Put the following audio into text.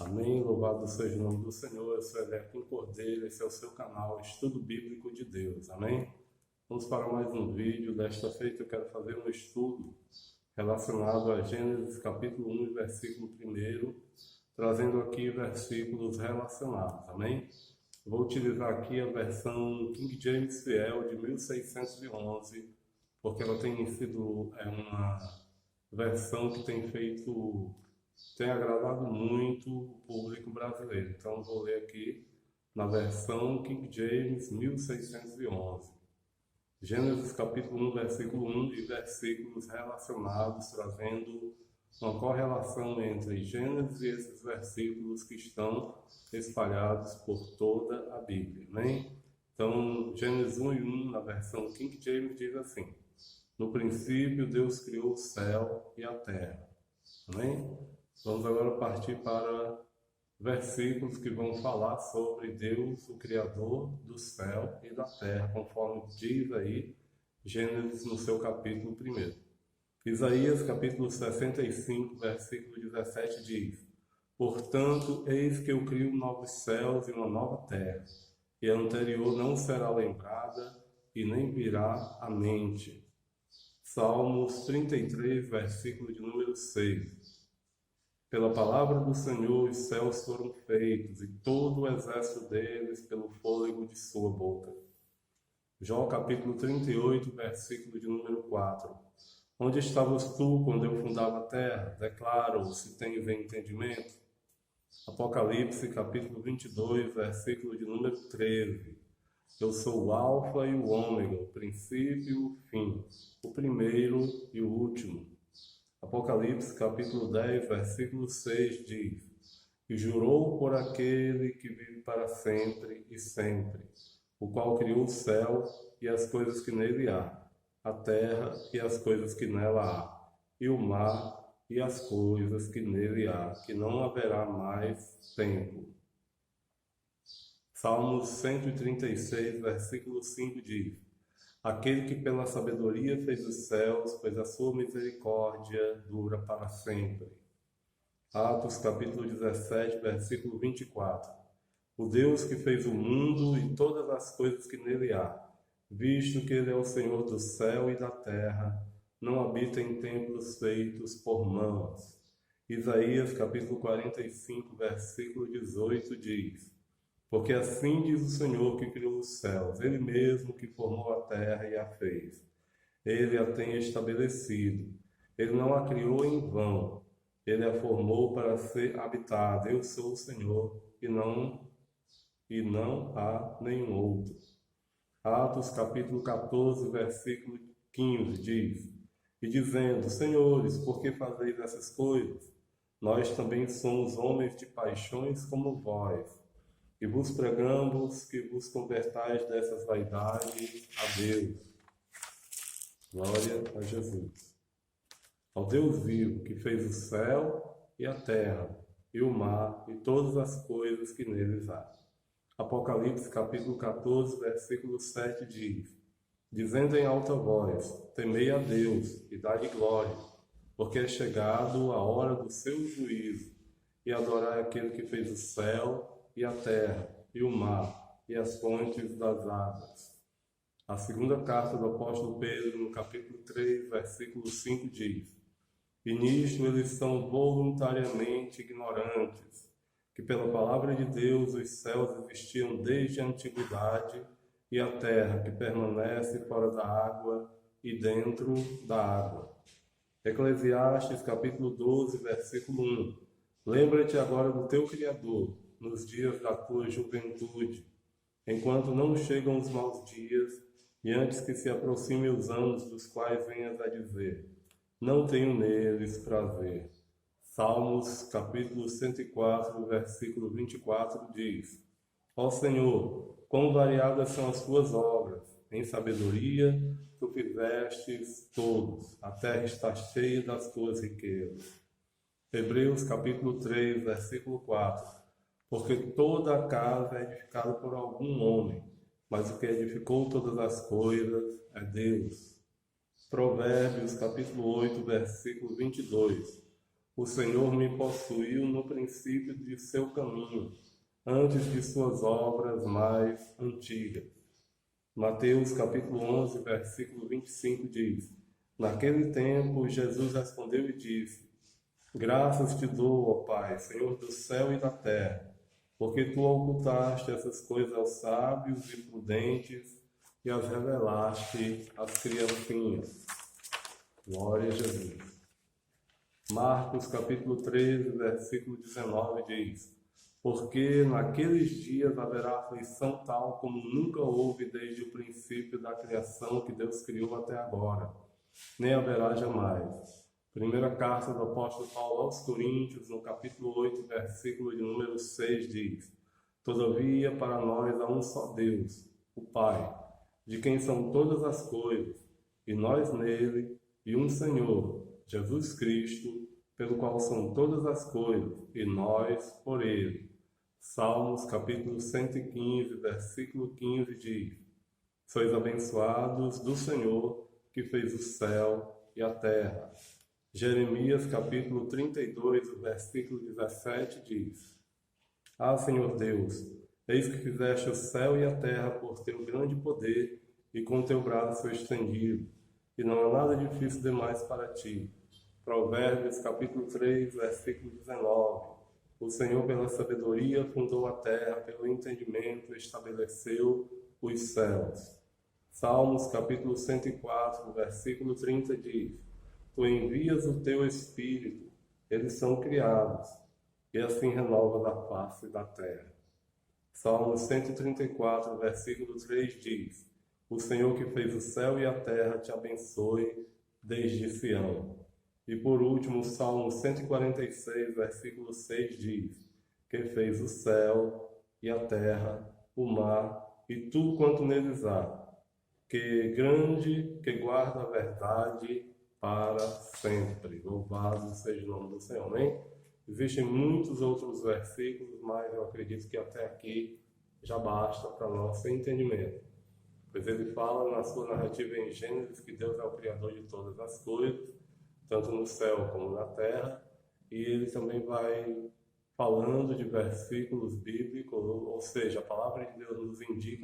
Amém. Louvado seja o nome do Senhor. Eu sou Elerquim Cordeiro. Esse é o seu canal Estudo Bíblico de Deus. Amém. Vamos para mais um vídeo. Desta feita eu quero fazer um estudo relacionado a Gênesis capítulo 1, versículo 1, trazendo aqui versículos relacionados. Amém. Vou utilizar aqui a versão King James Fiel de 1611, porque ela tem sido uma versão que tem agradado muito o público brasileiro. Então vou ler aqui na versão King James 1611. Gênesis capítulo 1, versículo 1 e versículos relacionados, trazendo uma correlação entre Gênesis e esses versículos que estão espalhados por toda a Bíblia. Amém? Então, Gênesis 1 e 1, na versão King James, diz assim: No princípio, Deus criou o céu e a terra. Amém? Vamos agora partir para versículos que vão falar sobre Deus, o Criador do céu e da terra, conforme diz aí Gênesis no seu capítulo 1. Isaías capítulo 65, versículo 17 diz: Portanto, eis que eu crio novos céus e uma nova terra, e a anterior não será lembrada e nem virá à mente. Salmos 33, versículo de número 6. Pela palavra do Senhor os céus foram feitos, e todo o exército deles pelo fôlego de sua boca. Jó capítulo 38, versículo de número 4. Onde estavas tu quando eu fundava a terra? Declara-o, se tens entendimento. Apocalipse capítulo 22, versículo de número 13. Eu sou o alfa e o ômega, o princípio e o fim, o primeiro e o último. Apocalipse capítulo 10, versículo 6 diz: E jurou por aquele que vive para sempre e sempre, o qual criou o céu e as coisas que nele há, a terra e as coisas que nela há, e o mar e as coisas que nele há, que não haverá mais tempo. Salmos 136, versículo 5 diz: Aquele que pela sabedoria fez os céus, pois a sua misericórdia dura para sempre. Atos capítulo 17, versículo 24. O Deus que fez o mundo e todas as coisas que nele há, visto que ele é o Senhor do céu e da terra, não habita em templos feitos por mãos. Isaías capítulo 45, versículo 18 diz: Porque assim diz o Senhor que criou os céus, Ele mesmo que formou a terra e a fez. Ele a tem estabelecido. Ele não a criou em vão. Ele a formou para ser habitada. Eu sou o Senhor e não há nenhum outro. Atos capítulo 14, versículo 15 diz: E dizendo: Senhores, por que fazeis essas coisas? Nós também somos homens de paixões como vós. E vos pregamos que vos convertais dessas vaidades a Deus. Glória a Jesus. Ao Deus vivo, que fez o céu e a terra, e o mar, e todas as coisas que neles há. Apocalipse capítulo 14, versículo 7 diz: Dizendo em alta voz: Temei a Deus e dai-lhe glória, porque é chegado a hora do seu juízo, e adorai aquele que fez o céu e a terra, e o mar, e as fontes das águas. A segunda carta do apóstolo Pedro, no capítulo 3, versículo 5, diz: E nisto eles são voluntariamente ignorantes, que pela palavra de Deus os céus existiam desde a antiguidade, e a terra que permanece fora da água e dentro da água. Eclesiastes, capítulo 12, versículo 1. Lembra-te agora do teu Criador, nos dias da tua juventude, enquanto não chegam os maus dias, e antes que se aproximem os anos dos quais venhas a dizer: Não tenho neles prazer. Salmos, capítulo 104, versículo 24, diz: Ó Senhor, quão variadas são as tuas obras, em sabedoria tu fizestes todos, a terra está cheia das tuas riquezas. Hebreus, capítulo 3, versículo 4. Porque toda a casa é edificada por algum homem, mas o que edificou todas as coisas é Deus. Provérbios, capítulo 8, versículo 22. O Senhor me possuiu no princípio de seu caminho, antes de suas obras mais antigas. Mateus capítulo 11, versículo 25 diz: Naquele tempo, Jesus respondeu e disse: Graças te dou, ó Pai, Senhor do céu e da terra, porque tu ocultaste essas coisas aos sábios e prudentes e as revelaste às criancinhas. Glória a Jesus. Marcos capítulo 13, versículo 19 diz: Porque naqueles dias haverá aflição tal como nunca houve desde o princípio da criação que Deus criou até agora, nem haverá jamais. Primeira carta do apóstolo Paulo aos Coríntios, no capítulo 8, versículo de número 6, diz: Todavia, para nós há um só Deus, o Pai, de quem são todas as coisas, e nós nele, e um Senhor, Jesus Cristo, pelo qual são todas as coisas, e nós por ele. Salmos capítulo 115, versículo 15 diz: Sois abençoados do Senhor, que fez o céu e a terra. Jeremias capítulo 32, versículo 17 diz: Ah, Senhor Deus, eis que fizeste o céu e a terra por teu grande poder e com teu braço estendido, e não há nada difícil demais para ti. Provérbios capítulo 3, versículo 19: O Senhor pela sabedoria fundou a terra, pelo entendimento estabeleceu os céus. Salmos capítulo 104, versículo 30 diz: Tu envias o teu Espírito, eles são criados, e assim renovas a face da terra. Salmo 134, versículo 3 diz: O Senhor que fez o céu e a terra te abençoe desde Sião. E por último, Salmo 146, versículo 6 diz: Que fez o céu e a terra, o mar e tudo quanto neles há, que grande, que guarda a verdade para sempre. Louvado seja o nome do Senhor, amém? Existem muitos outros versículos, mas eu acredito que até aqui já basta para nosso entendimento. Pois ele fala na sua narrativa em Gênesis que Deus é o Criador de todas as coisas, tanto no céu como na terra, e ele também vai falando de versículos bíblicos, ou seja, a palavra de Deus nos indica